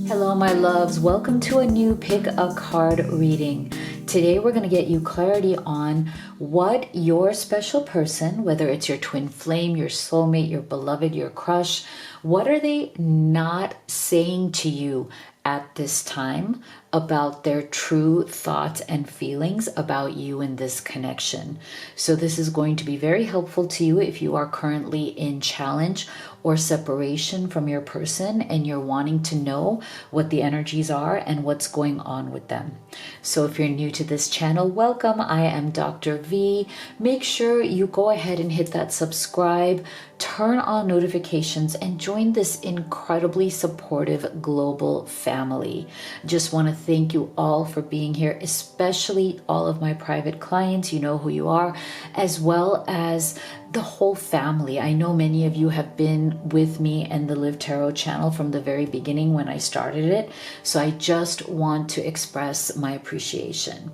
Hello, my loves. Welcome to a new Pick a Card reading. Today, we're going to get you clarity on what your special person, whether it's your twin flame, your soulmate, your beloved, your crush, what are they not saying to you at this time about their true thoughts and feelings about you in this connection. So this is going to be very helpful to you if you are currently in challenge or separation from your person and you're wanting to know what the energies are and what's going on with them. So if you're new to this channel, welcome. I am Dr. V. Make sure you go ahead and hit that subscribe, turn on notifications, and join this incredibly supportive global family. Just want to thank you all for being here, especially all of my private clients. You know who you are, as well as the whole family. I know many of you have been with me and the Live Tarot channel from the very beginning when I started it. So I just want to express my appreciation.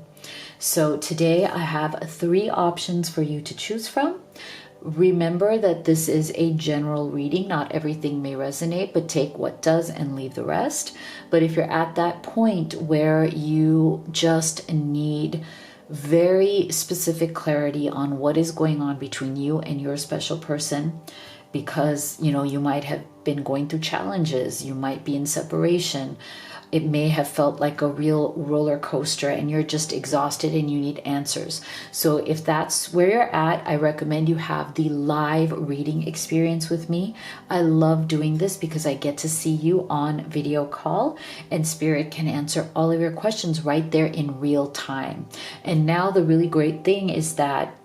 So today I have 3 options for you to choose from. Remember that this is a general reading. Not everything may resonate, but take what does and leave the rest. But if you're at that point where you just need very specific clarity on what is going on between you and your special person, because you might have been going through challenges, you might be in separation, it may have felt like a real roller coaster and you're just exhausted and you need answers. So if that's where you're at, I recommend you have the live reading experience with me. I love doing this because I get to see you on video call and Spirit can answer all of your questions right there in real time. And now the really great thing is that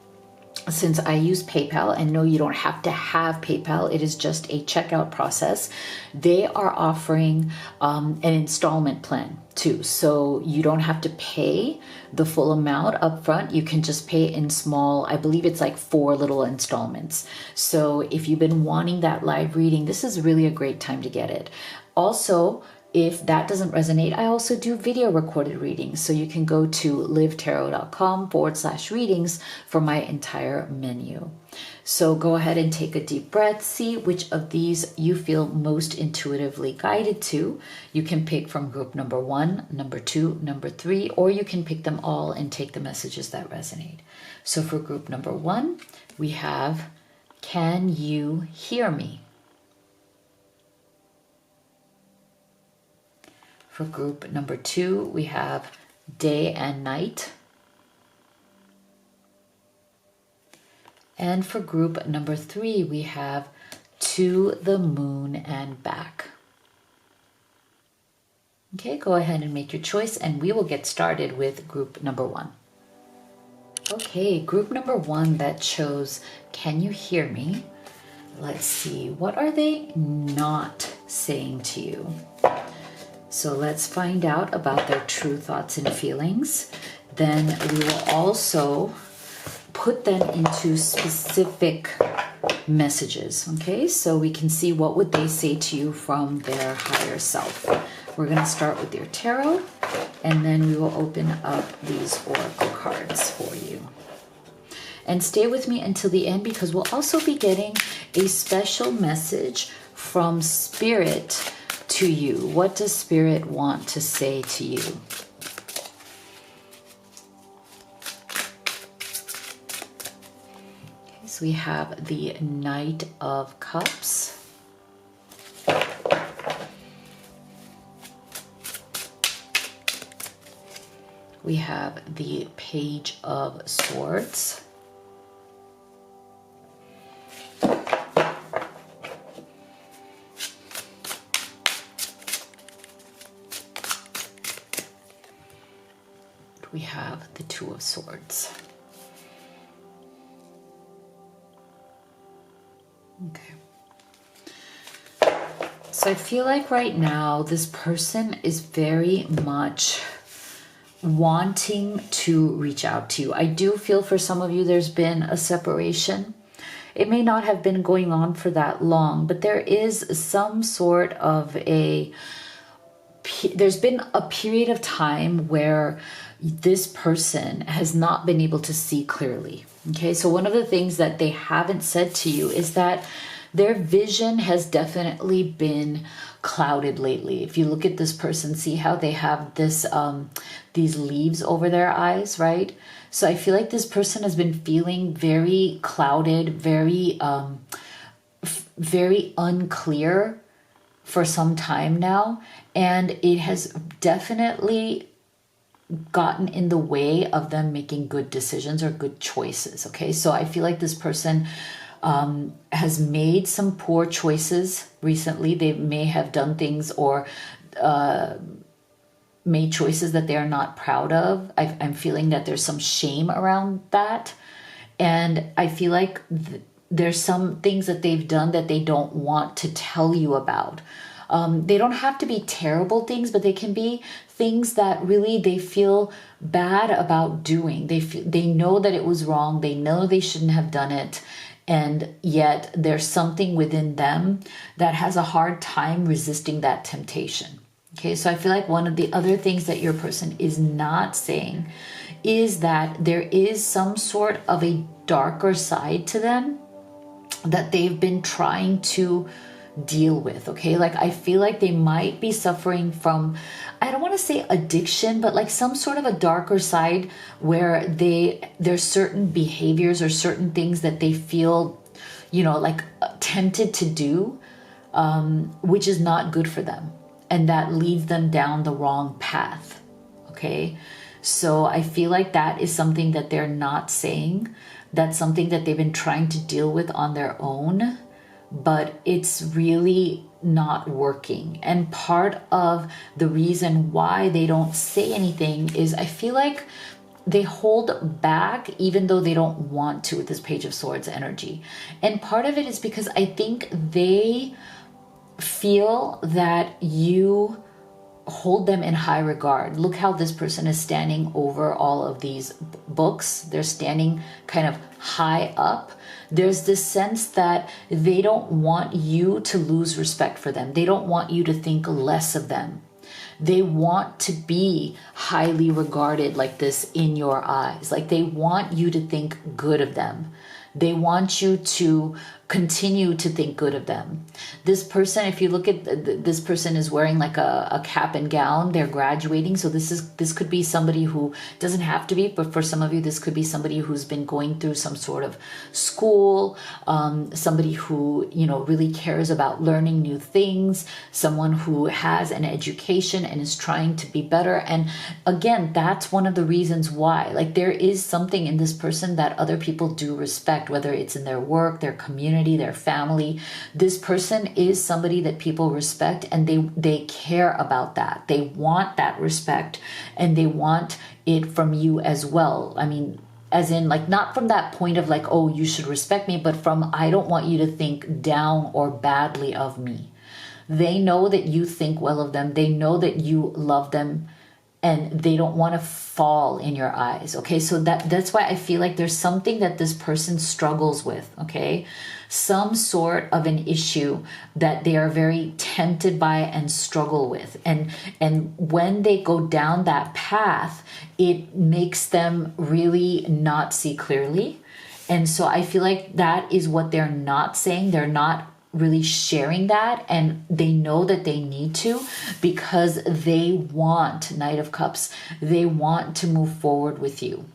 since I use PayPal, and no, you don't have to have PayPal, it is just a checkout process, they are offering an installment plan too. So you don't have to pay the full amount up front. You can just pay in small, I believe it's like 4 little installments. So if you've been wanting that live reading, this is really a great time to get it. Also, if that doesn't resonate, I also do video recorded readings. So you can go to livetarot.com/readings for my entire menu. So go ahead and take a deep breath. See which of these you feel most intuitively guided to. You can pick from group number 1, number 2, number 3, or you can pick them all and take the messages that resonate. So for group number 1, we have, can you hear me? For group number 2, we have day and night. And for group number 3, we have to the moon and back. Okay, go ahead and make your choice and we will get started with group number 1. Okay, group number 1 that chose, can you hear me? Let's see, what are they not saying to you? So let's find out about their true thoughts and feelings. Then we will also put them into specific messages, okay? So we can see what would they say to you from their higher self. We're going to start with your tarot, and then we will open up these oracle cards for you. And stay with me until the end because we'll also be getting a special message from Spirit to you. What does Spirit want to say to you? Okay, so we have the Knight of Cups. We have the Page of Swords. We have the Two of Swords. Okay. So I feel like right now this person is very much wanting to reach out to you. I do feel for some of you there's been a separation. It may not have been going on for that long, but there is some sort of there's been a period of time where this person has not been able to see clearly. Okay, so one of the things that they haven't said to you is that their vision has definitely been clouded lately. If you look at this person, see how they have this these leaves over their eyes, right? So I feel like this person has been feeling very clouded, very unclear for some time now, and it has definitely gotten in the way of them making good decisions or good choices. Okay, so I feel like this person has made some poor choices recently. They may have done things or made choices that they are not proud of. I'm feeling that there's some shame around that, and I feel like there's some things that they've done that they don't want to tell you about. They don't have to be terrible things, but they can be things that really they feel bad about doing. They know that it was wrong. They know they shouldn't have done it. And yet there's something within them that has a hard time resisting that temptation. Okay, so I feel like one of the other things that your person is not saying is that there is some sort of a darker side to them that they've been trying to deal with. Okay, like I feel like they might be suffering from, I don't want to say addiction, but like some sort of a darker side where there's certain behaviors or certain things that they feel, like tempted to do, which is not good for them, and that leads them down the wrong path. Okay, so I feel like that is something that they're not saying. That's something that they've been trying to deal with on their own, but it's really not working. And part of the reason why they don't say anything is I feel like they hold back even though they don't want to with this Page of Swords energy. And part of it is because I think they feel that you hold them in high regard. Look how this person is standing over all of these books. They're standing kind of high up. There's this sense that they don't want you to lose respect for them. They don't want you to think less of them. They want to be highly regarded like this in your eyes. Like they want you to think good of them. They want you to continue to think good of them. This person, if you look at this person is wearing like a cap and gown. They're graduating. So this could be somebody who doesn't have to be, but for some of you, this could be somebody who's been going through some sort of school, somebody who, really cares about learning new things, someone who has an education and is trying to be better. And again, that's one of the reasons why, like there is something in this person that other people do respect, whether it's in their work, their community, their family. This person is somebody that people respect, and they care about that. They want that respect, and they want it from you as well. I mean, as in like not from that point of like, oh, you should respect me, but from I don't want you to think down or badly of me. They know that you think well of them. They know that you love them, and they don't want to fall in your eyes. Okay, so that's why I feel like there's something that this person struggles with. Okay, some sort of an issue that they are very tempted by and struggle with, and when they go down that path, it makes them really not see clearly. And so I feel like that is what they're not saying. They're not really sharing that, and they know that they need to, because they want, Knight of Cups, they want to move forward with you.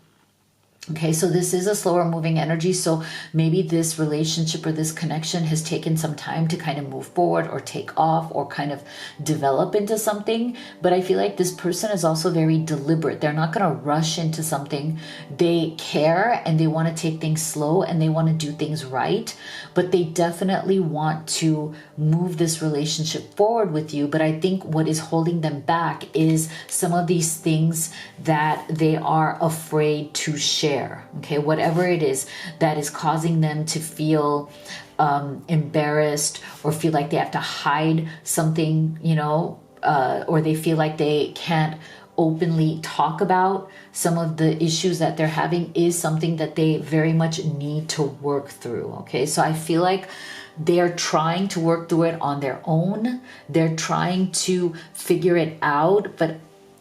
Okay, so this is a slower moving energy. So maybe this relationship or this connection has taken some time to kind of move forward or take off or kind of develop into something. But I feel like this person is also very deliberate. They're not going to rush into something. They care and they want to take things slow and they want to do things right. But they definitely want to move this relationship forward with you. But I think what is holding them back is some of these things that they are afraid to share. Okay, whatever it is that is causing them to feel embarrassed or feel like they have to hide something, or they feel like they can't openly talk about some of the issues that they're having, is something that they very much need to work through. Okay, so I feel like they're trying to work through it on their own. They're trying to figure it out, but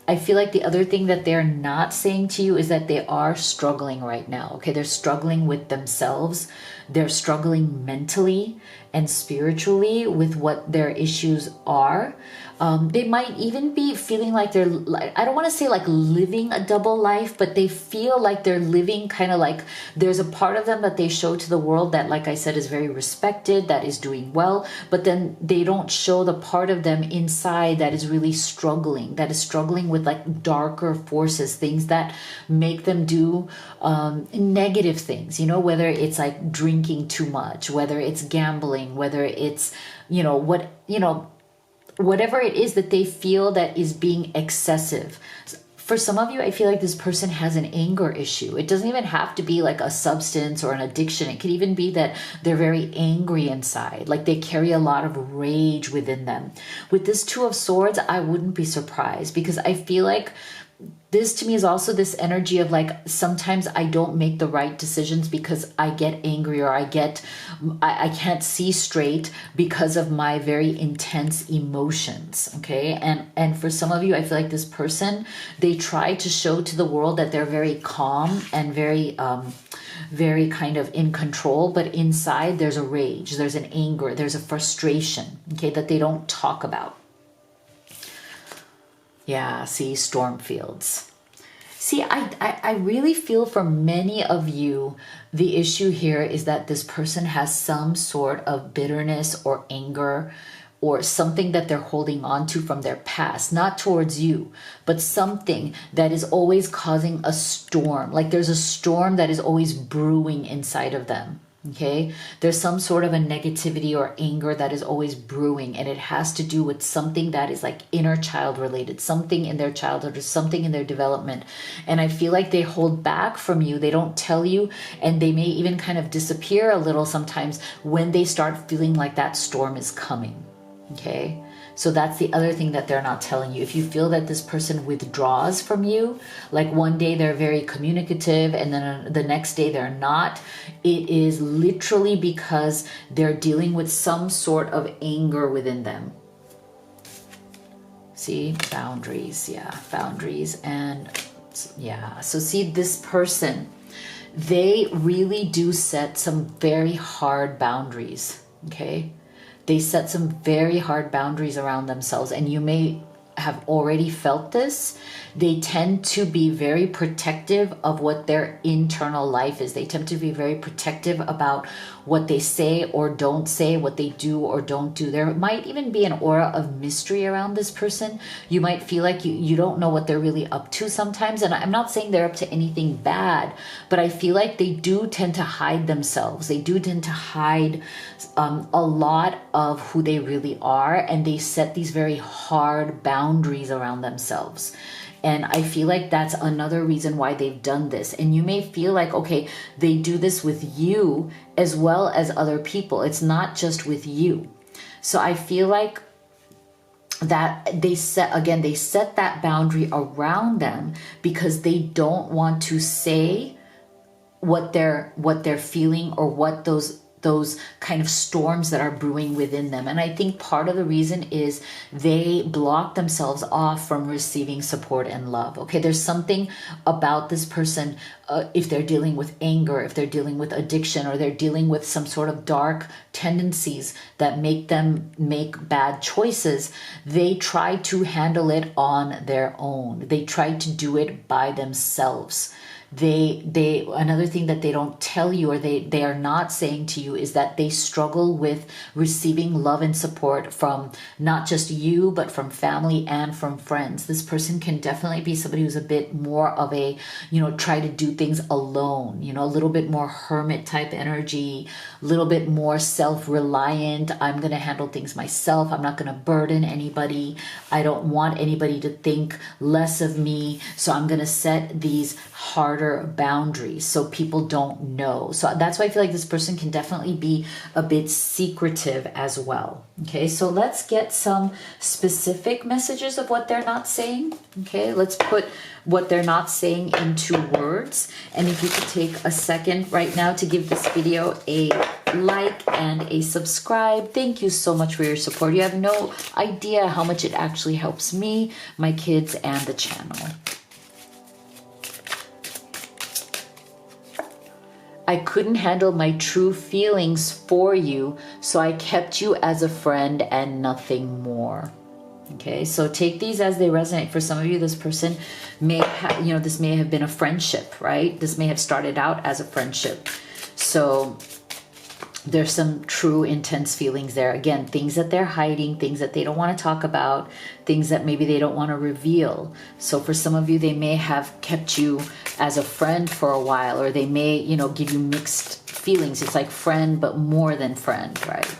I feel like the other thing that they're not saying to you is that they are struggling right now. Okay, they're struggling with themselves. they're struggling mentally and spiritually with what their issues are. They might even be feeling like they're, I don't want to say like living a double life, but they feel like they're living kind of like there's a part of them that they show to the world that, like I said, is very respected, that is doing well, but then they don't show the part of them inside that is really struggling, that is struggling with like darker forces, things that make them do negative things, you know, whether it's like drinking too much, whether it's gambling, whether it's, whatever it is that they feel that is being excessive. For some of you, I feel like this person has an anger issue. It doesn't even have to be like a substance or an addiction. It could even be that they're very angry inside, like they carry a lot of rage within them. With this Two of Swords, I wouldn't be surprised, because I feel like this to me is also this energy of like, sometimes I don't make the right decisions because I get angry, or I can't see straight because of my very intense emotions. Okay. And for some of you, I feel like this person, they try to show to the world that they're very calm and very kind of in control, but inside there's a rage, there's an anger, there's a frustration, okay, that they don't talk about. Yeah, see, storm fields. See, I really feel for many of you, the issue here is that this person has some sort of bitterness or anger or something that they're holding on to from their past, not towards you, but something that is always causing a storm. Like there's a storm that is always brewing inside of them. Okay, there's some sort of a negativity or anger that is always brewing, and it has to do with something that is like inner child related, something in their childhood or something in their development. And I feel like they hold back from you. They don't tell you, and they may even kind of disappear a little sometimes when they start feeling like that storm is coming. Okay, so that's the other thing that they're not telling you. If you feel that this person withdraws from you, like one day they're very communicative and then the next day they're not, it is literally because they're dealing with some sort of anger within them. See, boundaries, yeah, boundaries. And yeah, so see, this person, they really do set some very hard boundaries, okay? They set some very hard boundaries around themselves, and you may have already felt this. They tend to be very protective of what their internal life is. They tend to be very protective about what they say or don't say, what they do or don't do. There might even be an aura of mystery around this person. You might feel like you don't know what they're really up to sometimes. And I'm not saying they're up to anything bad, but I feel like they do tend to hide themselves. They do tend to hide a lot of who they really are, and they set these very hard boundaries around themselves. And I feel like that's another reason why they've done this. And you may feel like, okay, they do this with you as well as other people. It's not just with you. So I feel like that they set that boundary around them because they don't want to say what they're feeling, or what those kind of storms that are brewing within them. And I think part of the reason is they block themselves off from receiving support and love. Okay, there's something about this person, if they're dealing with anger, if they're dealing with addiction, or they're dealing with some sort of dark tendencies that make them make bad choices, they try to handle it on their own. They try to do it by themselves. Another thing that they don't tell you, or they are not saying to you, is that they struggle with receiving love and support from not just you, but from family and from friends. This person can definitely be somebody who's a bit more of a, try to do things alone, a little bit more hermit type energy, a little bit more self-reliant. I'm going to handle things myself. I'm not going to burden anybody. I don't want anybody to think less of me. So I'm going to set these harder boundaries so people don't know. So that's why I feel like this person can definitely be a bit secretive as well. Okay, so let's get some specific messages of what they're not saying. Okay, let's put what they're not saying into words. And if you could take a second right now to give this video a like and a subscribe. Thank you so much for your support. You have no idea how much it actually helps me, my kids, and the channel. I couldn't handle my true feelings for you, so I kept you as a friend and nothing more. Okay, so take these as they resonate. For some of you, this person may have, this may have been a friendship, right? This may have started out as a friendship. So there's some true intense feelings there. Again, things that they're hiding, things that they don't want to talk about, things that maybe they don't want to reveal. So for some of you, they may have kept you as a friend for a while, or they may, give you mixed feelings. It's like friend, but more than friend, right?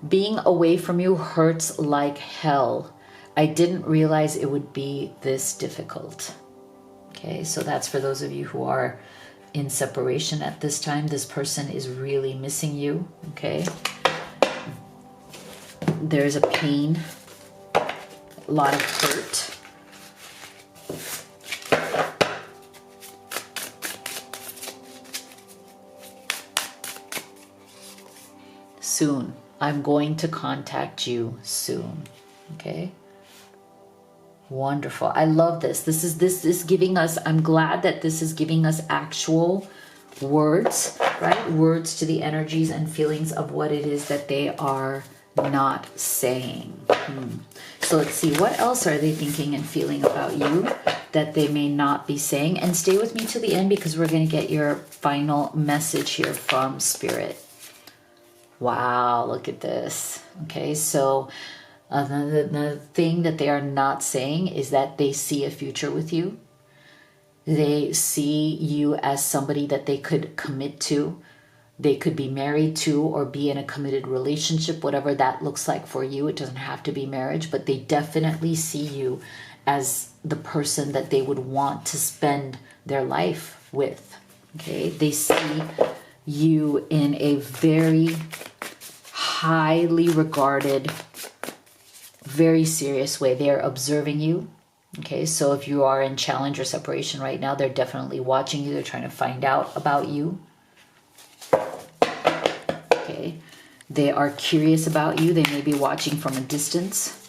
Being away from you hurts like hell. I didn't realize it would be this difficult. Okay, so that's for those of you who are in separation at this time. This person is really missing you, okay? There's a pain, a lot of hurt. Soon. I'm going to contact you soon, okay? Wonderful. I love this. This is giving us, I'm glad that this is giving us actual words, right? Words to the energies and feelings of what it is that they are not saying. So let's see, what else are they thinking and feeling about you that they may not be saying? And stay with me till the end, because we're going to get your final message here from Spirit. Wow, look at this. Okay, so the thing that they are not saying is that they see a future with you. They see you as somebody that they could commit to. They could be married to or be in a committed relationship, whatever that looks like for you. It doesn't have to be marriage, but they definitely see you as the person that they would want to spend their life with. Okay, they see you in a very highly regarded, very serious way. They're observing you. Okay, so if you are in challenge or separation right now, they're definitely watching you. They're trying to find out about you. Okay, they are curious about you. They may be watching from a distance.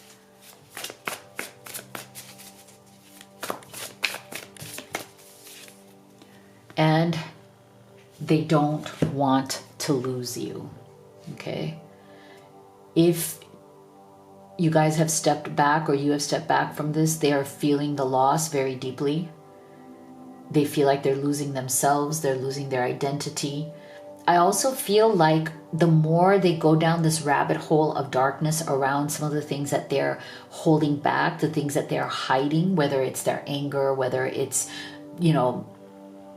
And they don't want to lose you. Okay, if you guys have stepped back, or you have stepped back from this, they are feeling the loss very deeply. They feel like they're losing themselves. They're losing their identity. I also feel like the more they go down this rabbit hole of darkness around some of the things that they're holding back, the things that they're hiding, whether it's their anger, whether it's,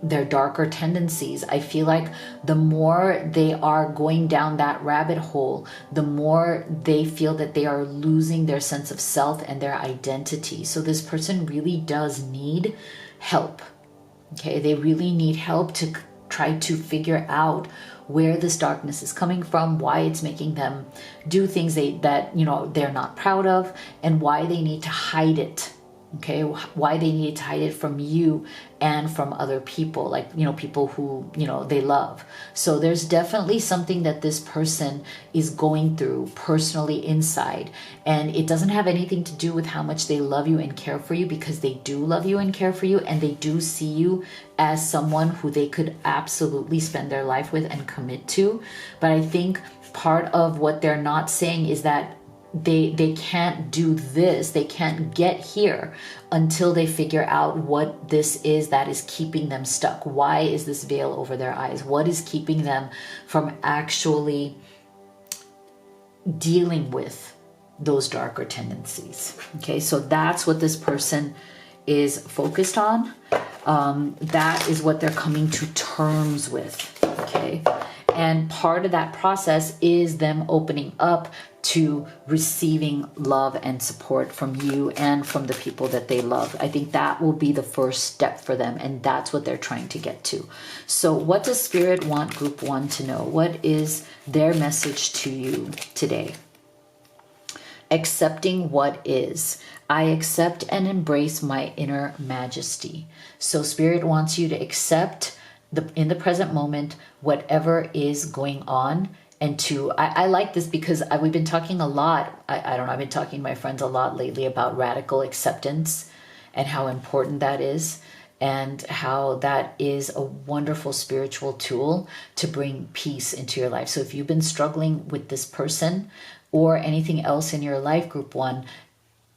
their darker tendencies, I feel like the more they are going down that rabbit hole, the more they feel that they are losing their sense of self and their identity. So this person really does need help. Okay, they really need help to try to figure out where this darkness is coming from, why it's making them do things that they're not proud of, and why they need to hide it. Okay, why they need to hide it from you and from other people, like, people who, they love. So there's definitely something that this person is going through personally inside. And it doesn't have anything to do with how much they love you and care for you, because they do love you and care for you. And they do see you as someone who they could absolutely spend their life with and commit to. But I think part of what they're not saying is that they can't do this, they can't get here until they figure out what this is that is keeping them stuck. Why is this veil over their eyes? What is keeping them from actually dealing with those darker tendencies? Okay, so that's what this person is focused on. That is what they're coming to terms with. Okay, and part of that process is them opening up to receiving love and support from you and from the people that they love. I think that will be the first step for them, and that's what they're trying to get to. So what does Spirit want Group 1 to know? What is their message to you today? Accepting what is. I accept and embrace my inner majesty. So Spirit wants you to accept in the present moment whatever is going on. And I like this because we've been talking a lot. I don't know, I've been talking to my friends a lot lately about radical acceptance and how important that is. and how that is a wonderful spiritual tool to bring peace into your life. So if you've been struggling with this person or anything else in your life, group 1,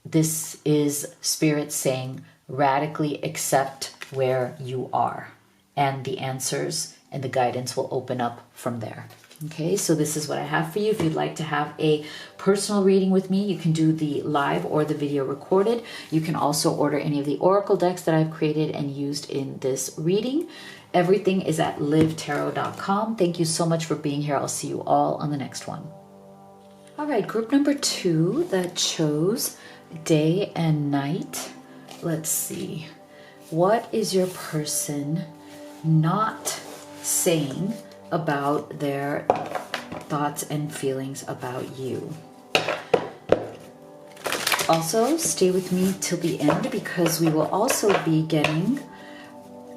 this is Spirit saying radically accept where you are, and the answers and the guidance will open up from there. Okay, so this is what I have for you. If you'd like to have a personal reading with me, you can do the live or the video recorded. You can also order any of the oracle decks that I've created and used in this reading. Everything is at livetarot.com. Thank you so much for being here. I'll see you all on the next one. All right, group number 2 that chose day and night. Let's see. What is your person not saying about their thoughts and feelings about you? Also, stay with me till the end because we will also be getting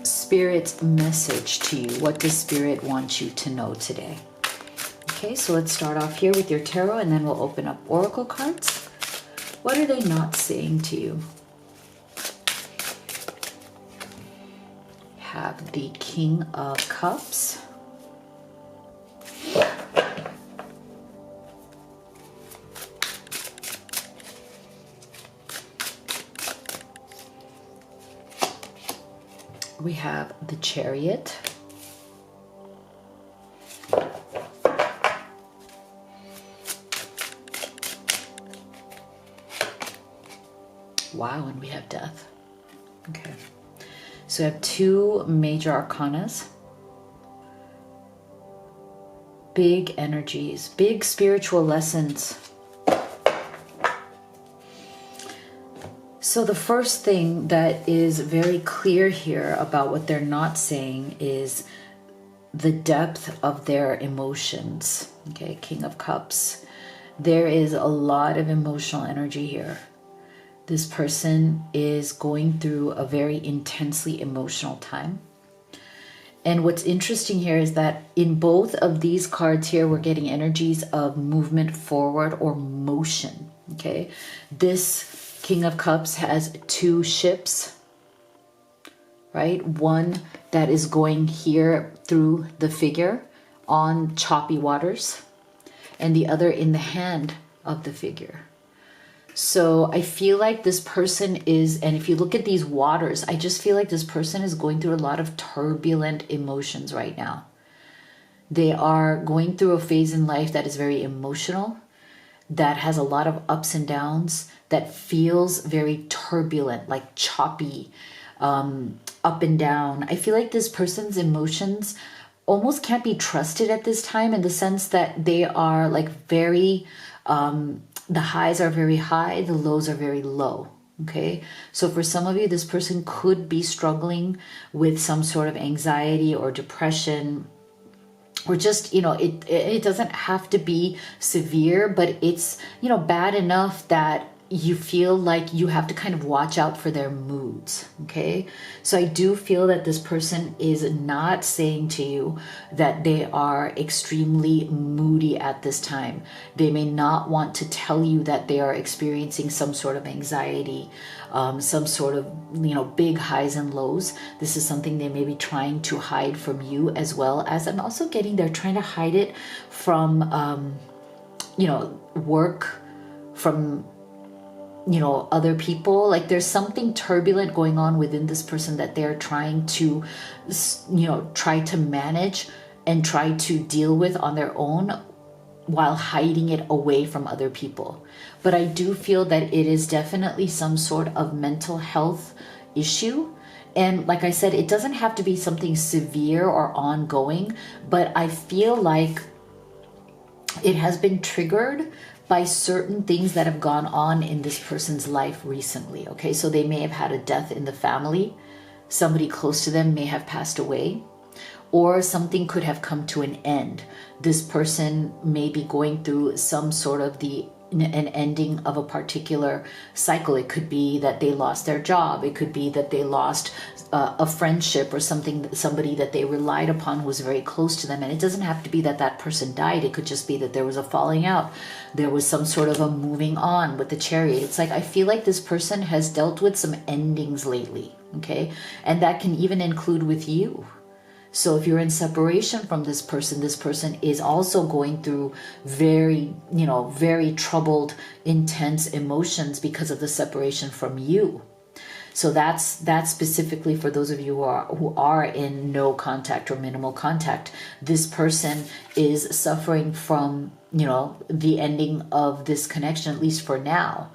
Spirit's message to you. What does Spirit want you to know today? Okay, so let's start off here with your tarot and then we'll open up oracle cards. What are they not saying to you? Have the King of Cups. We have the Chariot. Wow, and we have Death. Okay. So we have 2 major arcanas. Big energies, big spiritual lessons. So the first thing that is very clear here about what they're not saying is the depth of their emotions. Okay, King of Cups. There is a lot of emotional energy here. This person is going through a very intensely emotional time. And what's interesting here is that in both of these cards here, we're getting energies of movement forward or motion. Okay, this King of Cups has 2 ships, right? One that is going here through the figure on choppy waters, and the other in the hand of the figure. So I feel like this person is, and if you look at these waters, I just feel like this person is going through a lot of turbulent emotions right now. They are going through a phase in life that is very emotional, that has a lot of ups and downs, that feels very turbulent, like choppy, up and down. I feel like this person's emotions almost can't be trusted at this time, in the sense that they are like very, the highs are very high, the lows are very low. Okay, so for some of you, this person could be struggling with some sort of anxiety or depression, or just, you know, it doesn't have to be severe, but it's, you know, bad enough that you feel like you have to kind of watch out for their moods. Okay, so I do feel that this person is not saying to you that they are extremely moody at this time. They may not want to tell you that they are experiencing some sort of anxiety, some sort of, you know, big highs and lows. This is something they may be trying to hide from you, as well as I'm also getting they're trying to hide it from, you know, work, from, you know, other people. Like there's something turbulent going on within this person that they're trying to, you know, try to manage and try to deal with on their own, while hiding it away from other people. But I do feel that it is definitely some sort of mental health issue. And like I said, it doesn't have to be something severe or ongoing, but I feel like it has been triggered by certain things that have gone on in this person's life recently. Okay, so they may have had a death in the family. Somebody close to them may have passed away, or something could have come to an end. This person may be going through some sort of an ending of a particular cycle. It could be that they lost their job. It could be that they lost a friendship or somebody that they relied upon who was very close to them. And it doesn't have to be that that person died. It could just be that there was a falling out. There was some sort of a moving on with the Chariot. It's like, I feel like this person has dealt with some endings lately. Okay. And that can even include with you. So if you're in separation from this person is also going through very, very troubled, intense emotions because of the separation from you. So that's specifically for those of you who are in no contact or minimal contact. This person is suffering from, the ending of this connection, at least for now.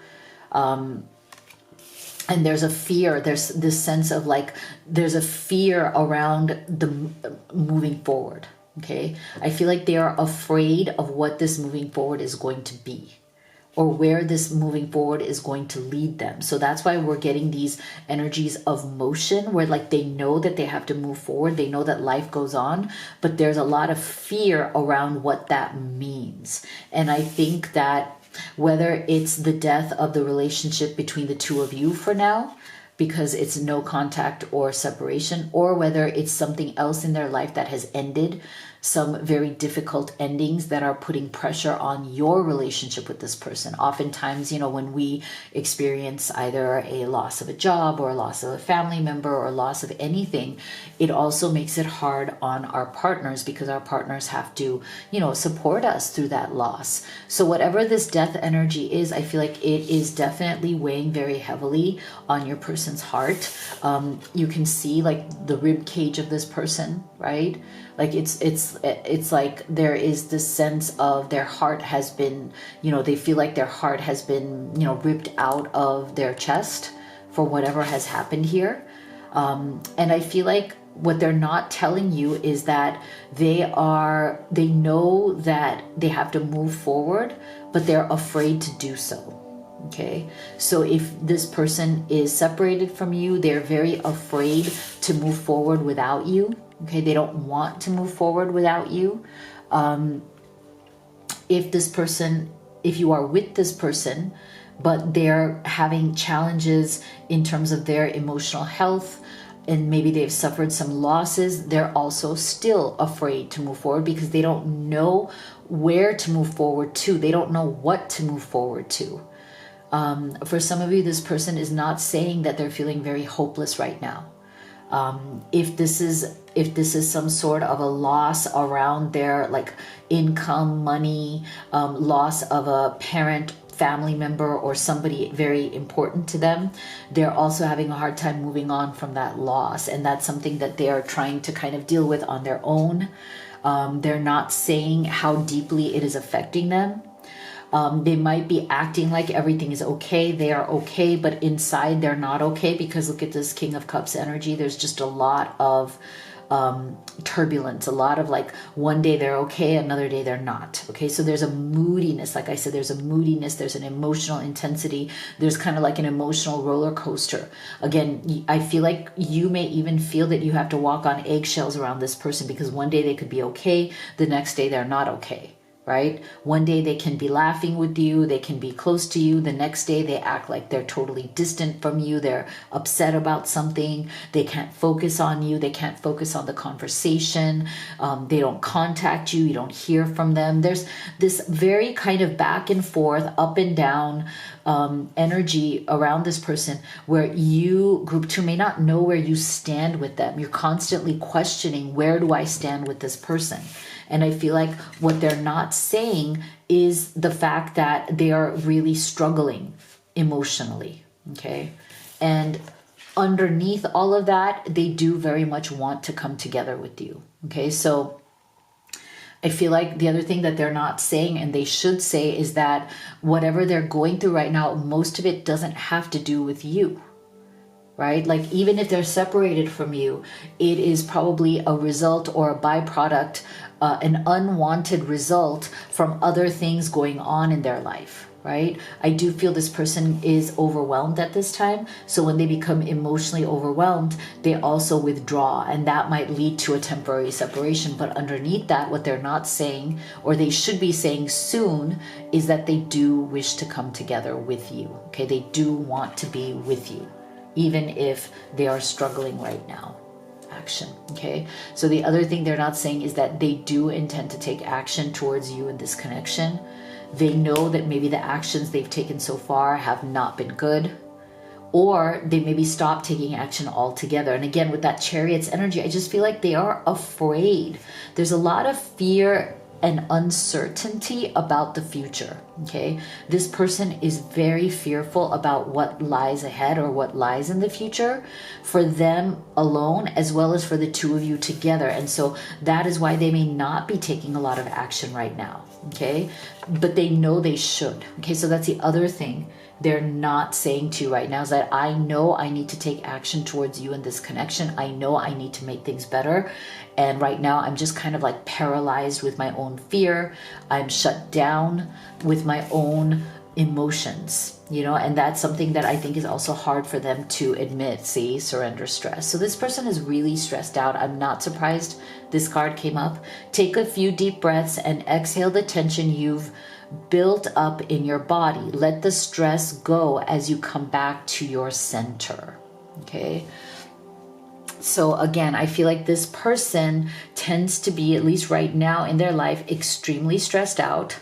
And there's a fear, there's this sense of like, there's a fear around the moving forward. Okay. I feel like they are afraid of what this moving forward is going to be, or where this moving forward is going to lead them. So that's why we're getting these energies of motion where like they know that they have to move forward. They know that life goes on, but there's a lot of fear around what that means. And I think that whether it's the death of the relationship between the two of you for now, because it's no contact or separation, or whether it's something else in their life that has ended, some very difficult endings that are putting pressure on your relationship with this person. Oftentimes, when we experience either a loss of a job or a loss of a family member or loss of anything, it also makes it hard on our partners because our partners have to, support us through that loss. So whatever this death energy is, I feel like it is definitely weighing very heavily on your person's heart. You can see like the rib cage of this person, right? Like it's like there is this sense of their heart has been, they feel like their heart has been, ripped out of their chest for whatever has happened here. And I feel like what they're not telling you is that they know that they have to move forward, but they're afraid to do so. Okay, so if this person is separated from you, they're very afraid to move forward without you. Okay, they don't want to move forward without you. If you are with this person, but they're having challenges in terms of their emotional health, and maybe they've suffered some losses, they're also still afraid to move forward because they don't know where to move forward to. They don't know what to move forward to. For some of you, this person is not saying that they're feeling very hopeless right now. If this is some sort of a loss around their like income, money, loss of a parent, family member, or somebody very important to them, they're also having a hard time moving on from that loss. And that's something that they are trying to kind of deal with on their own. They're not saying how deeply it is affecting them. They might be acting like everything is okay. They are okay, but inside they're not okay because look at this King of Cups energy. There's just a lot of turbulence, a lot of like one day they're okay, another day they're not. Okay, so there's a moodiness. Like I said, there's a moodiness, there's an emotional intensity. There's kind of like an emotional roller coaster. Again, I feel like you may even feel that you have to walk on eggshells around this person because one day they could be okay, the next day they're not okay. Right? One day they can be laughing with you, they can be close to you. The next day they act like they're totally distant from you. They're upset about something. They can't focus on you. They can't focus on the conversation. They don't contact you. You don't hear from them. There's this very kind of back and forth, up and down energy around this person where you, group 2, may not know where you stand with them. You're constantly questioning, where do I stand with this person? And I feel like what they're not saying is the fact that they are really struggling emotionally, okay? And underneath all of that, they do very much want to come together with you, okay? So I feel like the other thing that they're not saying, and they should say, is that whatever they're going through right now, most of it doesn't have to do with you. Right? Like even if they're separated from you, it is probably a result or a byproduct, an unwanted result from other things going on in their life, right? I do feel this person is overwhelmed at this time. So when they become emotionally overwhelmed, they also withdraw, and that might lead to a temporary separation. But underneath that, what they're not saying, or they should be saying soon, is that they do wish to come together with you. Okay, they do want to be with you, even if they are struggling right now. Action, okay? So the other thing they're not saying is that they do intend to take action towards you in this connection. They know that maybe the actions they've taken so far have not been good, or they maybe stop taking action altogether. And again, with that Chariot's energy, I just feel like they are afraid. There's a lot of fear and uncertainty about the future, okay? This person is very fearful about what lies ahead or what lies in the future for them alone, as well as for the two of you together. And so that is why they may not be taking a lot of action right now, okay? But they know they should, okay? So that's the other thing they're not saying to you right now, is that I know I need to take action towards you in this connection. I know I need to make things better. And right now I'm just kind of like paralyzed with my own fear. I'm shut down with my own emotions, you know, and that's something that I think is also hard for them to admit. See, surrender stress. So this person is really stressed out. I'm not surprised this card came up. Take a few deep breaths and exhale the tension you've built up in your body. Let the stress go as you come back to your center. Okay. So again, I feel like this person tends to be, at least right now in their life, extremely stressed out,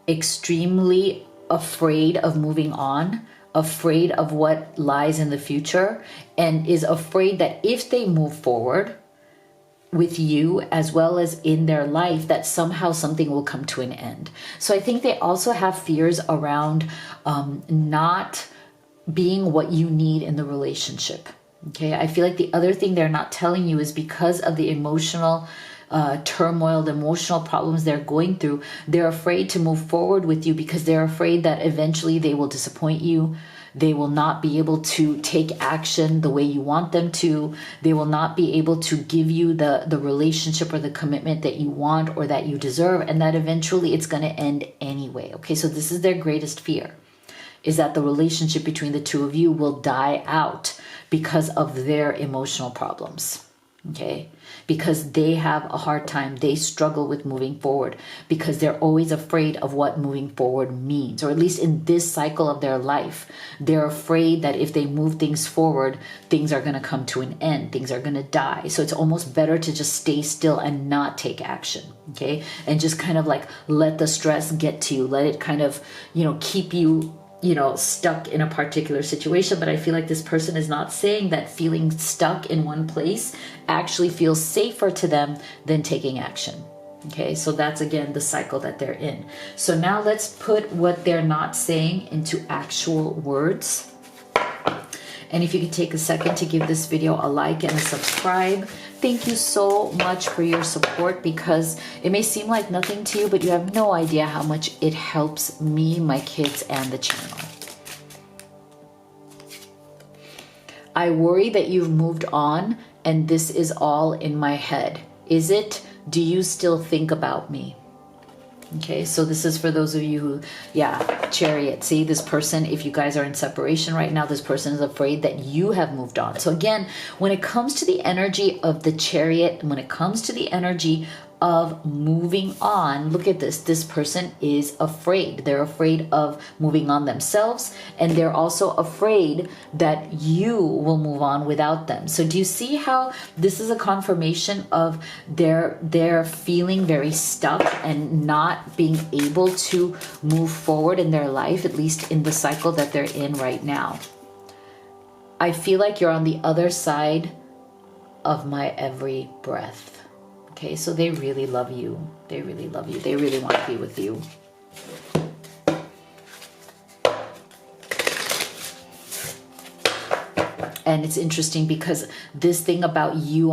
extremely afraid of moving on, afraid of what lies in the future, and is afraid that if they move forward with you as well as in their life, that somehow something will come to an end. So I think they also have fears around not being what you need in the relationship. Okay, I feel like the other thing they're not telling you is because of the emotional turmoil, the emotional problems they're going through, they're afraid to move forward with you because they're afraid that eventually they will disappoint you. They will not be able to take action the way you want them to. They will not be able to give you the relationship or the commitment that you want or that you deserve, and that eventually it's going to end anyway. Okay, so this is their greatest fear, is that the relationship between the two of you will die out because of their emotional problems. Okay, because they have a hard time, they struggle with moving forward because they're always afraid of what moving forward means, or at least in this cycle of their life, they're afraid that if they move things forward, things are going to come to an end, things are going to die. So it's almost better to just stay still and not take action, okay, and just kind of like let the stress get to you, let it kind of, you know, keep you, you know, stuck in a particular situation. But I feel like this person is not saying that feeling stuck in one place actually feels safer to them than taking action. Okay, so that's again the cycle that they're in. So now let's put what they're not saying into actual words. And if you could take a second to give this video a like and a subscribe. Thank you so much for your support, because it may seem like nothing to you, but you have no idea how much it helps me, my kids, and the channel. I worry that you've moved on and this is all in my head. Is it? Do you still think about me? Okay, so this is for those of you who, yeah, Chariot. See, this person, if you guys are in separation right now, this person is afraid that you have moved on. So again, when it comes to the energy of the Chariot, when it comes to the energy of moving on, look at this. This person is afraid. They're afraid of moving on themselves, and they're also afraid that you will move on without them. So do you see how this is a confirmation of their feeling very stuck and not being able to move forward in their life, at least in the cycle that they're in right now? I feel like you're on the other side of my every breath. Okay, so they really love you. They really love you. They really want to be with you. And it's interesting because this thing about you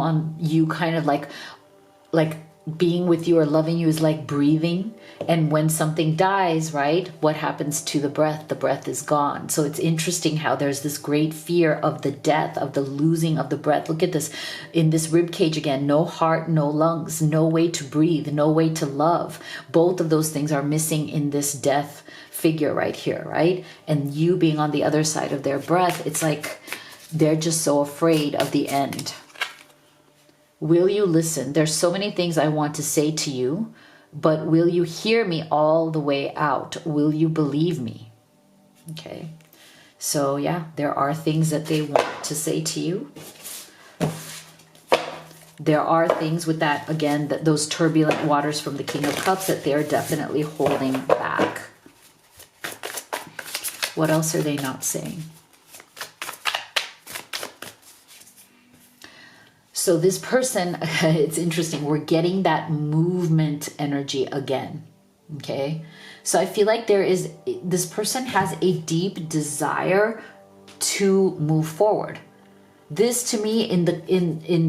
kind of like being with you or loving you is like breathing. And when something dies, right, what happens to the breath? The breath is gone. So it's interesting how there's this great fear of the death, of the losing of the breath. Look at this, in this rib cage again, no heart, no lungs, no way to breathe, no way to love. Both of those things are missing in this death figure right here, right? And you being on the other side of their breath, it's like they're just so afraid of the end. Will you listen? There's so many things I want to say to you, but will you hear me all the way out? Will you believe me? Okay. So yeah, there are things that they want to say to you. There are things with that, again, that those turbulent waters from the King of Cups that they're definitely holding back. What else are they not saying? So this person, it's interesting, we're getting that movement energy again. Okay. So I feel like this person has a deep desire to move forward. This to me in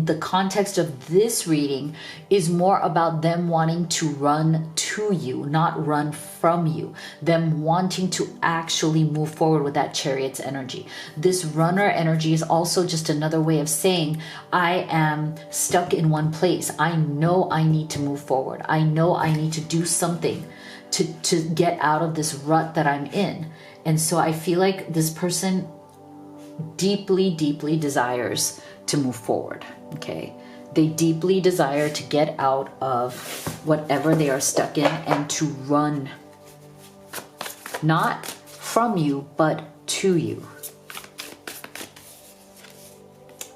the context of this reading is more about them wanting to run to you, not run from you. Them wanting to actually move forward with that Chariot's energy. This runner energy is also just another way of saying, I am stuck in one place. I know I need to move forward. I know I need to do something to get out of this rut that I'm in. And so I feel like this person deeply, deeply desires to move forward. Okay. They deeply desire to get out of whatever they are stuck in and to run, not from you, but to you.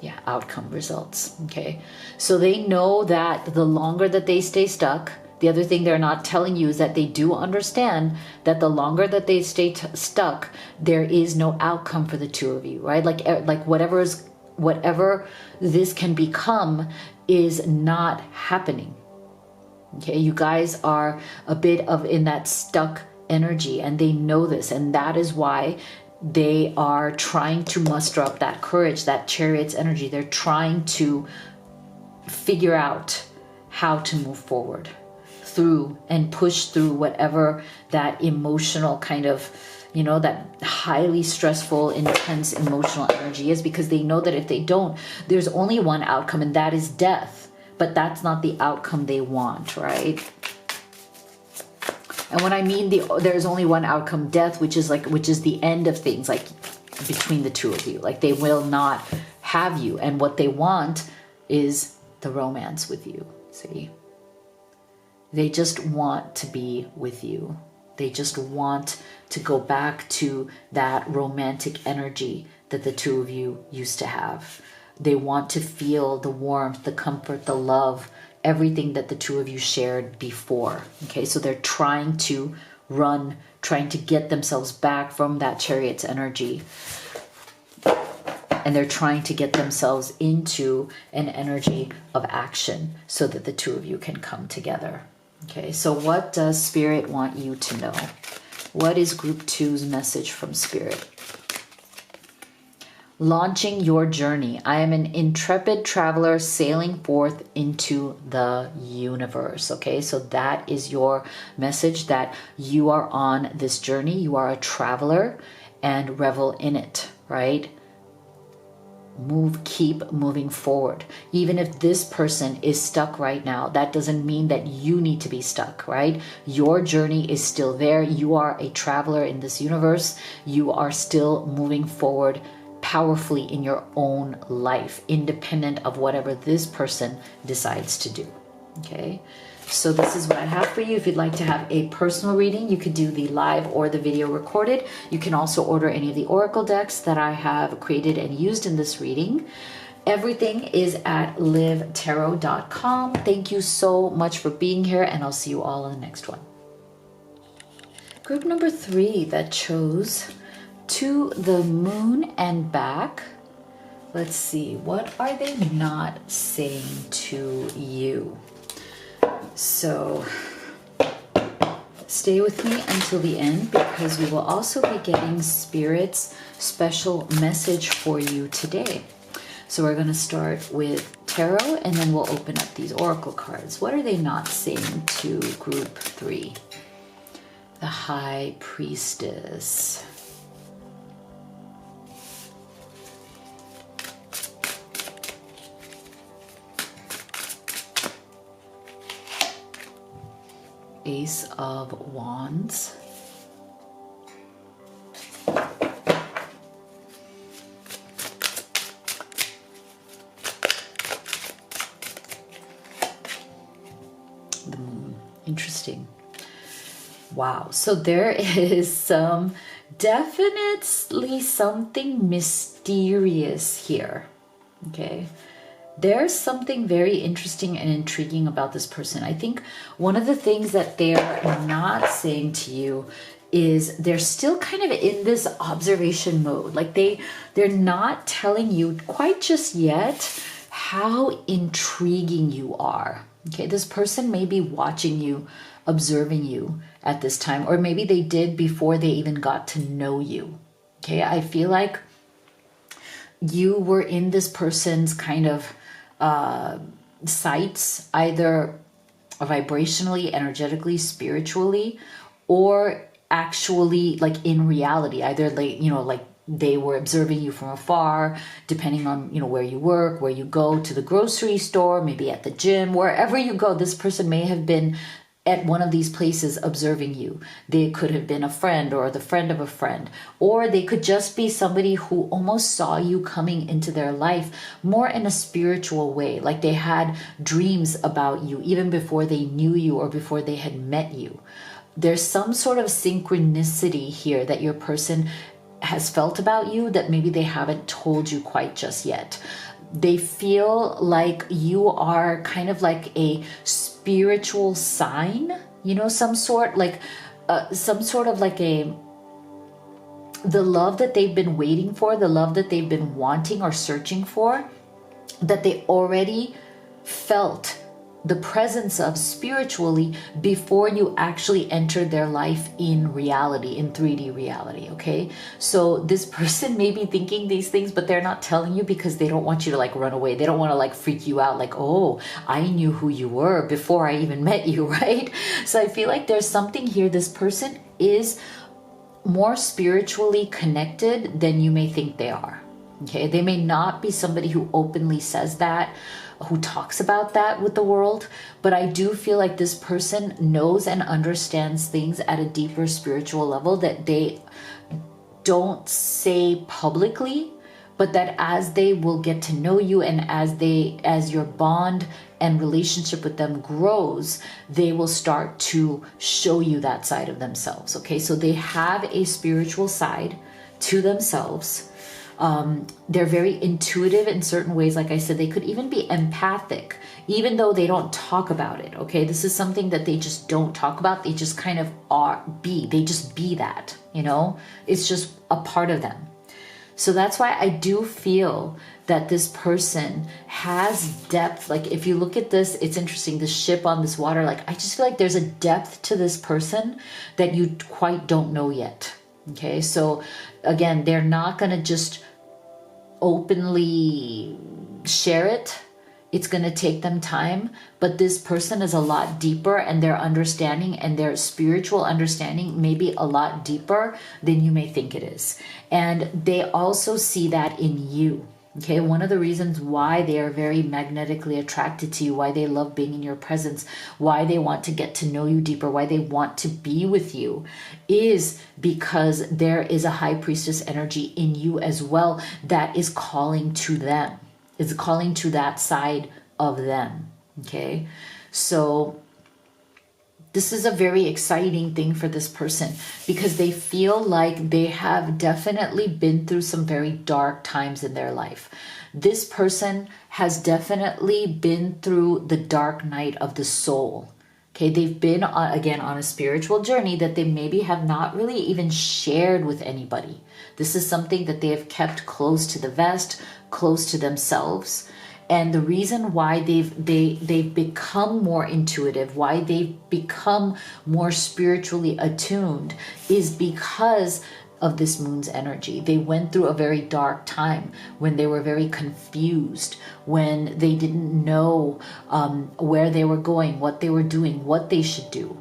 Yeah. Outcome results. Okay. So they know that the longer that they stay stuck, the other thing they're not telling you is that they do understand that the longer that they stay stuck, there is no outcome for the two of you, right? Like whatever this can become is not happening. Okay, you guys are a bit of in that stuck energy, and they know this, and that is why they are trying to muster up that courage, that Chariot's energy. They're trying to figure out how to move forward through and push through whatever that emotional kind of, that highly stressful, intense emotional energy is, because they know that if they don't, there's only one outcome, and that is death. But that's not the outcome they want, right? And when I mean there's only one outcome, death, which is the end of things, like between the two of you, like they will not have you, and what they want is the romance with you. See? They just want to be with you. They just want to go back to that romantic energy that the two of you used to have. They want to feel the warmth, the comfort, the love, everything that the two of you shared before. Okay, so they're trying to run, trying to get themselves back from that Chariot's energy. And they're trying to get themselves into an energy of action so that the two of you can come together. Okay, so what does Spirit want you to know? What is Group 2's message from Spirit? Launching your journey. I am an intrepid traveler sailing forth into the universe. Okay, so that is your message, that you are on this journey. You are a traveler and revel in it, right? Keep moving forward. Even if this person is stuck right now, that doesn't mean that you need to be stuck, right? Your journey is still there. You are a traveler in this universe. You are still moving forward powerfully in your own life, independent of whatever this person decides to do. Okay, so this is what I have for you. If you'd like to have a personal reading, you could do the live or the video recorded. You can also order any of the oracle decks that I have created and used in this reading. Everything is at livetarot.com. Thank you so much for being here, and I'll see you all in the next one. Group number 3 that chose To the Moon and Back. Let's see, what are they not saying to you? So stay with me until the end, because we will also be getting Spirit's special message for you today. So we're going to start with tarot, and then we'll open up these oracle cards. What are they not saying to Group 3? The High Priestess. Ace of Wands. The Moon. Interesting. Wow. So there is definitely something mysterious here. Okay. There's something very interesting and intriguing about this person. I think one of the things that they're not saying to you is they're still kind of in this observation mode. Like they're not telling you quite just yet how intriguing you are. Okay, this person may be watching you, observing you at this time, or maybe they did before they even got to know you. Okay, I feel like you were in this person's kind of sights, either vibrationally, energetically, spiritually, or actually like in reality, either like, you know, like they were observing you from afar, depending on, you know, where you work, where you go to the grocery store, maybe at the gym, wherever you go, this person may have been at one of these places observing you. They could have been a friend or the friend of a friend, or they could just be somebody who almost saw you coming into their life more in a spiritual way, like they had dreams about you even before they knew you or before they had met you. There's some sort of synchronicity here that your person has felt about you that maybe they haven't told you quite just yet. They feel like you are kind of like a spiritual sign, you know, some sort of like the love that they've been waiting for, the love that they've been wanting or searching for, that they already felt the presence of spiritually before you actually entered their life in reality, in 3D reality. Okay, so this person may be thinking these things, but they're not telling you because they don't want you to like run away. They don't want to like freak you out, like, oh, I knew who you were before I even met you, right? So I feel like there's something here. This person is more spiritually connected than you may think they are. Okay, they may not be somebody who openly says that, who talks about that with the world, but I do feel like this person knows and understands things at a deeper spiritual level that they don't say publicly, but that as they will get to know you and as your bond and relationship with them grows, they will start to show you that side of themselves. Okay, so they have a spiritual side to themselves. They're very intuitive in certain ways. Like I said, they could even be empathic, even though they don't talk about it. Okay, this is something that they just don't talk about. They just kind of they just be that, you know, it's just a part of them. So that's why I do feel that this person has depth. Like if you look at this, it's interesting, the ship on this water, like I just feel like there's a depth to this person that you quite don't know yet. Okay, so again, they're not going to just openly share it. It's going to take them time, but this person is a lot deeper, and their understanding and their spiritual understanding may be a lot deeper than you may think it is. And they also see that in you. Okay, one of the reasons why they are very magnetically attracted to you, why they love being in your presence, why they want to get to know you deeper, why they want to be with you, is because there is a high priestess energy in you as well that is calling to them. It's calling to that side of them. Okay, so this is a very exciting thing for this person because they feel like they have definitely been through some very dark times in their life. This person has definitely been through the dark night of the soul. Okay, they've been again on a spiritual journey that they maybe have not really even shared with anybody. This is something that they have kept close to the vest, close to themselves. And the reason why they've become more intuitive, why they've become more spiritually attuned, is because of this moon's energy. They went through a very dark time when they were very confused, when they didn't know where they were going, what they were doing, what they should do.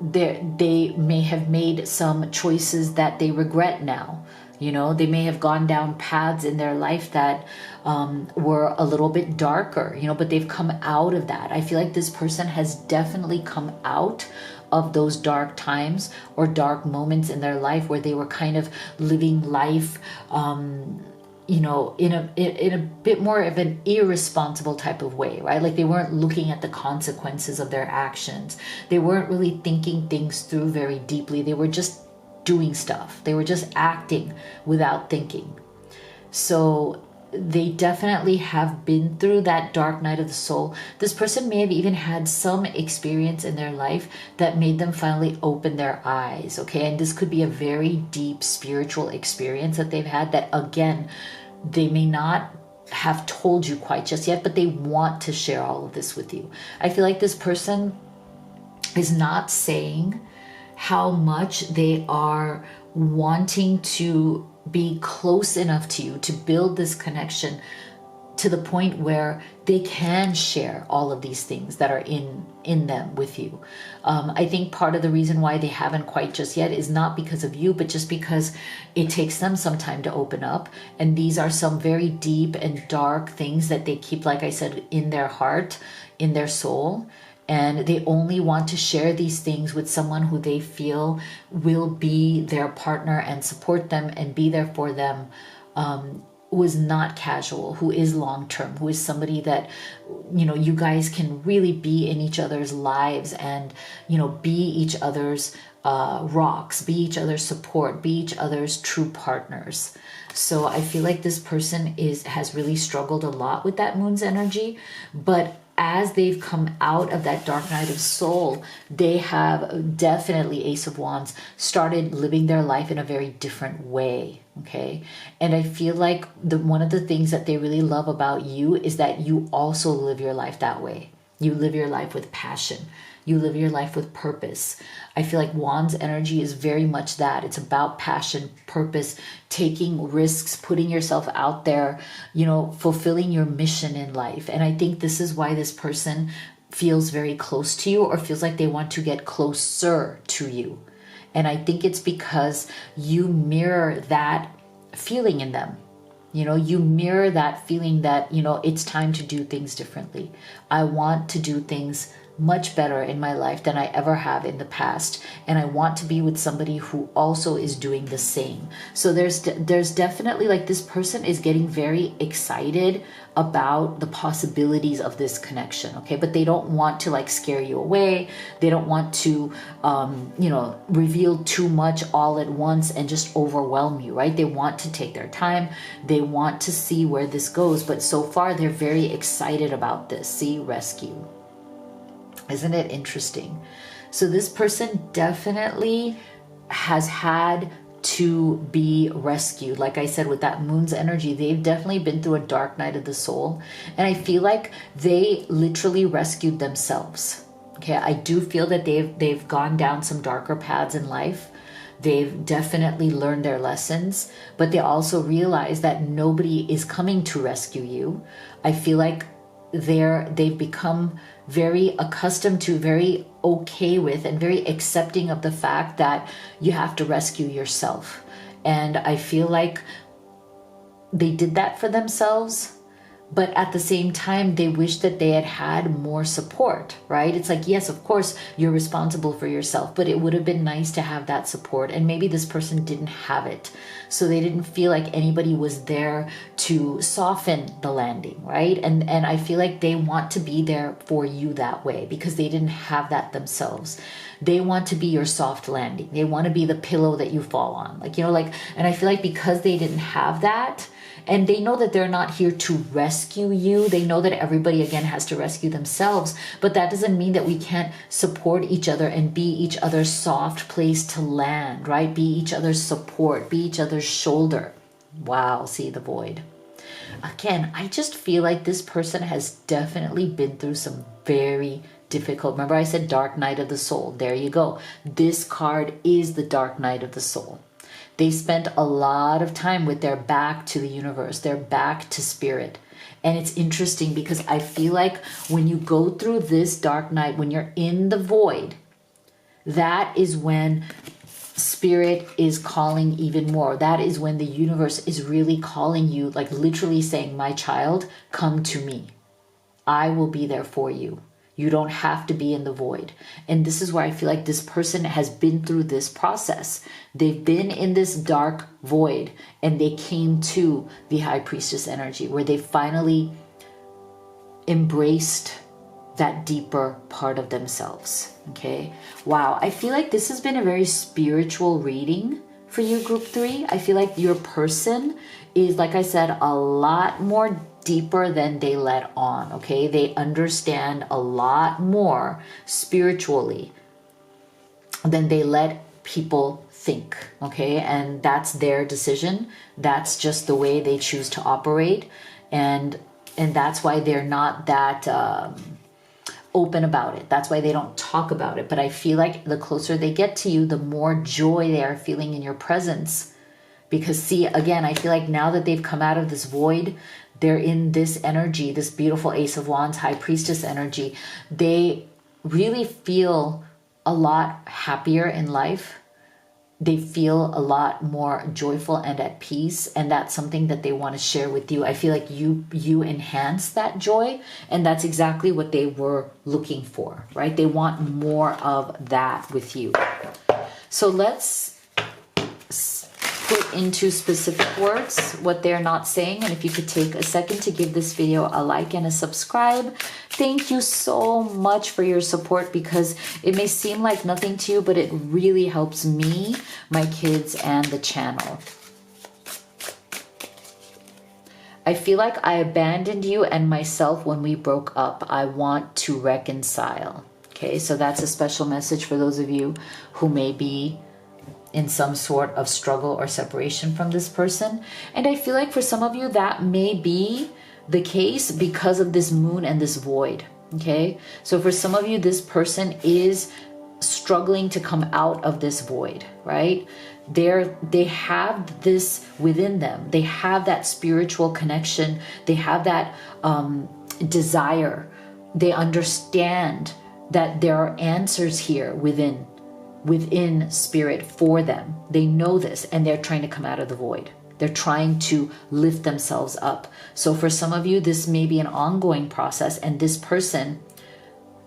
They may have made some choices that they regret now. You know, they may have gone down paths in their life that were a little bit darker, you know, but they've come out of that. I feel like this person has definitely come out of those dark times or dark moments in their life where they were kind of living life, you know, in a bit more of an irresponsible type of way, right? Like they weren't looking at the consequences of their actions. They weren't really thinking things through very deeply. They were just doing stuff. They were just acting without thinking. So they definitely have been through that dark night of the soul. This person may have even had some experience in their life that made them finally open their eyes, okay? And this could be a very deep spiritual experience that they've had that, again, they may not have told you quite just yet, but they want to share all of this with you. I feel like this person is not saying how much they are wanting to be close enough to you to build this connection to the point where they can share all of these things that are in them with you. I think part of the reason why they haven't quite just yet is not because of you, but just because it takes them some time to open up. And these are some very deep and dark things that they keep, like I said, in their heart, in their soul. And they only want to share these things with someone who they feel will be their partner and support them and be there for them, who is not casual, who is long-term, who is somebody that, you guys can really be in each other's lives and, be each other's rocks, be each other's support, be each other's true partners. So I feel like this person has really struggled a lot with that moon's energy, but as they've come out of that dark night of soul, they have definitely, Ace of Wands, started living their life in a very different way. Okay. And I feel like one of the things that they really love about you is that you also live your life that way. You live your life with passion. You live your life with purpose. I feel like Wands energy is very much that. It's about passion, purpose, taking risks, putting yourself out there, fulfilling your mission in life. And I think this is why this person feels very close to you, or feels like they want to get closer to you. And I think it's because you mirror that feeling in them. You mirror that feeling that, it's time to do things differently. I want to do things much better in my life than I ever have in the past. And I want to be with somebody who also is doing the same. So there's definitely, like, this person is getting very excited about the possibilities of this connection. Okay. But they don't want to scare you away. They don't want to, reveal too much all at once and just overwhelm you, right? They want to take their time. They want to see where this goes. But so far they're very excited about this. See, rescue. Isn't it interesting? So this person definitely has had to be rescued. Like I said, with that moon's energy, they've definitely been through a dark night of the soul. And I feel like they literally rescued themselves. Okay, I do feel that they've gone down some darker paths in life. They've definitely learned their lessons, but they also realize that nobody is coming to rescue you. I feel like they've become very accustomed to, very okay with, and very accepting of the fact that you have to rescue yourself. And I feel like they did that for themselves, but at the same time, they wish that they had more support, right? It's like, yes, of course, you're responsible for yourself, but it would have been nice to have that support. And maybe this person didn't have it. So they didn't feel like anybody was there to soften the landing, right? And I feel like they want to be there for you that way because they didn't have that themselves. They want to be your soft landing. They want to be the pillow that you fall on. And I feel like because they didn't have that, and they know that they're not here to rescue you. They know that everybody, again, has to rescue themselves. But that doesn't mean that we can't support each other and be each other's soft place to land, right? Be each other's support, be each other's shoulder. Wow, see the void. Again, I just feel like this person has definitely been through some very difficult. Remember I said dark night of the soul. There you go. This card is the dark night of the soul. They spent a lot of time with their back to the universe, their back to spirit. And it's interesting because I feel like when you go through this dark night, when you're in the void, that is when spirit is calling even more. That is when the universe is really calling you, like literally saying, my child, come to me. I will be there for you. You don't have to be in the void. And this is where I feel like this person has been through this process. They've been in this dark void and they came to the High Priestess energy where they finally embraced that deeper part of themselves. Okay. Wow. I feel like this has been a very spiritual reading for you, group 3. I feel like your person is, like I said, a lot more deeper than they let on. Okay. They understand a lot more spiritually than they let people think. Okay. And that's their decision. That's just the way they choose to operate. and that's why they're not that open about it. That's why they don't talk about it. But I feel like the closer they get to you, the more joy they are feeling in your presence. Because see, again, I feel like now that they've come out of this void, they're in this energy, this beautiful Ace of Wands, High Priestess energy. They really feel a lot happier in life. They feel a lot more joyful and at peace, and that's something that they want to share with you. I feel like you enhance that joy, and that's exactly what they were looking for, right? They want more of that with you. So let's put into specific words what they're not saying, and if you could take a second to give this video a like and a subscribe. Thank you so much for your support, because it may seem like nothing to you, but it really helps me, my kids, and the channel. I feel like I abandoned you and myself when we broke up. I want to reconcile. Okay, so that's a special message for those of you who may be in some sort of struggle or separation from this person. And I feel like for some of you that may be the case because of this moon and this void. Okay, so for some of you, this person is struggling to come out of this void, right? They have this within them. They have that spiritual connection. They have that desire. They understand that there are answers here within spirit for them. They know this, and they're trying to come out of the void. They're trying to lift themselves up. So for some of you, this may be an ongoing process, and this person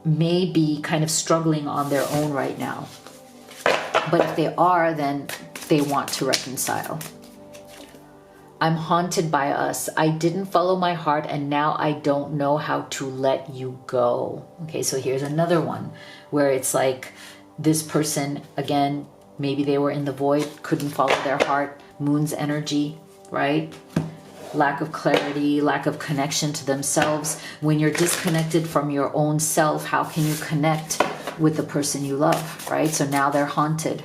may be kind of struggling on their own right now. But if they are, then they want to reconcile. I'm haunted by us. I didn't follow my heart, and now I don't know how to let you go. Okay, so here's another one where it's like, this person, again, maybe they were in the void, couldn't follow their heart, moon's energy, right? Lack of clarity, lack of connection to themselves. When you're disconnected from your own self, how can you connect with the person you love, right? So now they're haunted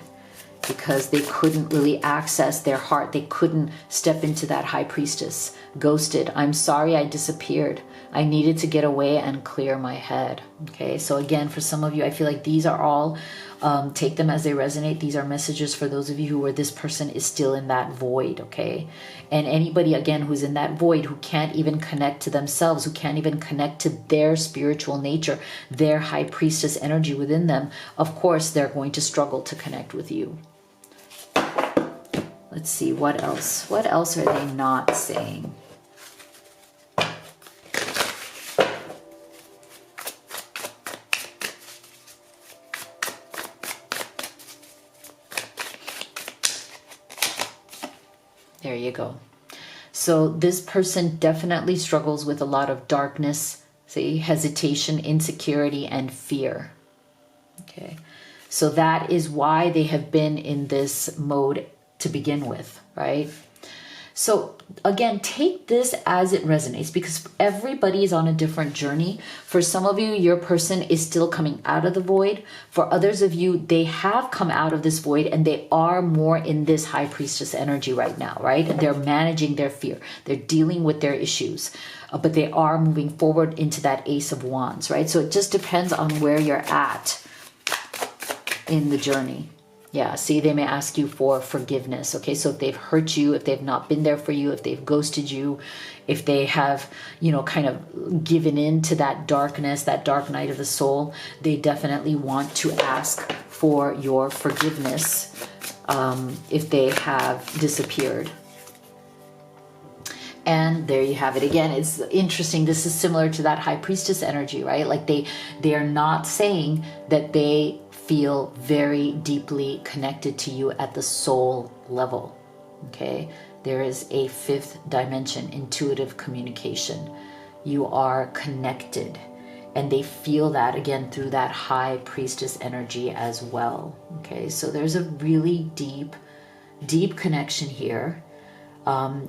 because they couldn't really access their heart. They couldn't step into that High Priestess. Ghosted. I'm sorry I disappeared. I needed to get away and clear my head. Okay, so again, for some of you, I feel like these are all, take them as they resonate. These are messages for those of you where this person is still in that void, okay? And anybody, again, who's in that void, who can't even connect to themselves, who can't even connect to their spiritual nature, their High Priestess energy within them, of course, they're going to struggle to connect with you. Let's see, what else? What else are they not saying? There you go. So this person definitely struggles with a lot of darkness, see, hesitation, insecurity, and fear. Okay, so that is why they have been in this mode to begin with, right? So again, take this as it resonates, because everybody is on a different journey. For some of you, your person is still coming out of the void. For others of you, they have come out of this void and they are more in this High Priestess energy right now, right? They're managing their fear. They're dealing with their issues, but they are moving forward into that Ace of Wands, right? So it just depends on where you're at in the journey. Yeah, see, they may ask you for forgiveness. Okay, so if they've hurt you, if they've not been there for you, if they've ghosted you, if they have, you know, kind of given in to that darkness, that dark night of the soul, they definitely want to ask for your forgiveness if they have disappeared. And there you have it again. It's interesting. This is similar to that High Priestess energy, right? Like they are not saying that they feel very deeply connected to you at the soul level. Okay, there is a fifth dimension, intuitive communication. You are connected, and they feel that again through that High Priestess energy as well. Okay, so there's a really deep connection here.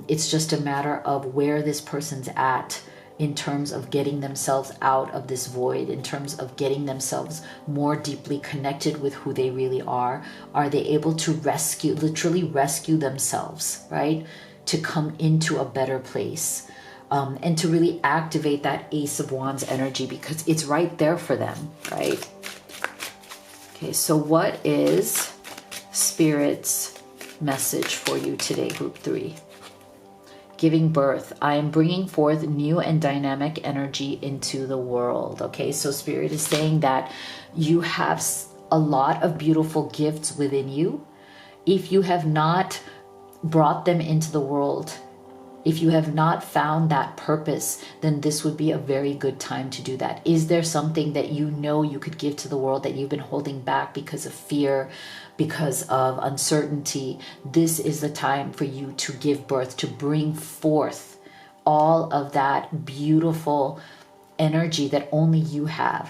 It's just a matter of where this person's at in terms of getting themselves out of this void, in terms of getting themselves more deeply connected with who they really are. Are they able to literally rescue themselves, right? To come into a better place. and to really activate that Ace of Wands energy, because it's right there for them, right? Okay, so what is Spirit's message for you today, group 3? Giving birth. I am bringing forth new and dynamic energy into the world. Okay, so Spirit is saying that you have a lot of beautiful gifts within you. If you have not brought them into the world, if you have not found that purpose, then this would be a very good time to do that. Is there something that you know you could give to the world that you've been holding back because of fear, because of uncertainty? This is the time for you to give birth, to bring forth all of that beautiful energy that only you have.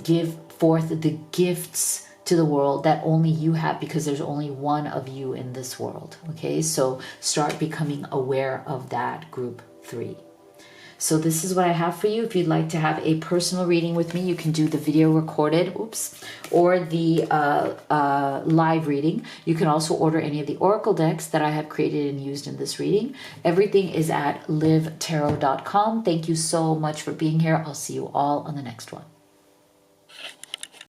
Give forth the gifts to the world that only you have, because there's only one of you in this world. Okay, so start becoming aware of that, group 3. So this is what I have for you. If you'd like to have a personal reading with me, you can do the video recorded, or the live reading. You can also order any of the oracle decks that I have created and used in this reading. Everything is at livetarot.com. Thank you so much for being here. I'll see you all on the next one.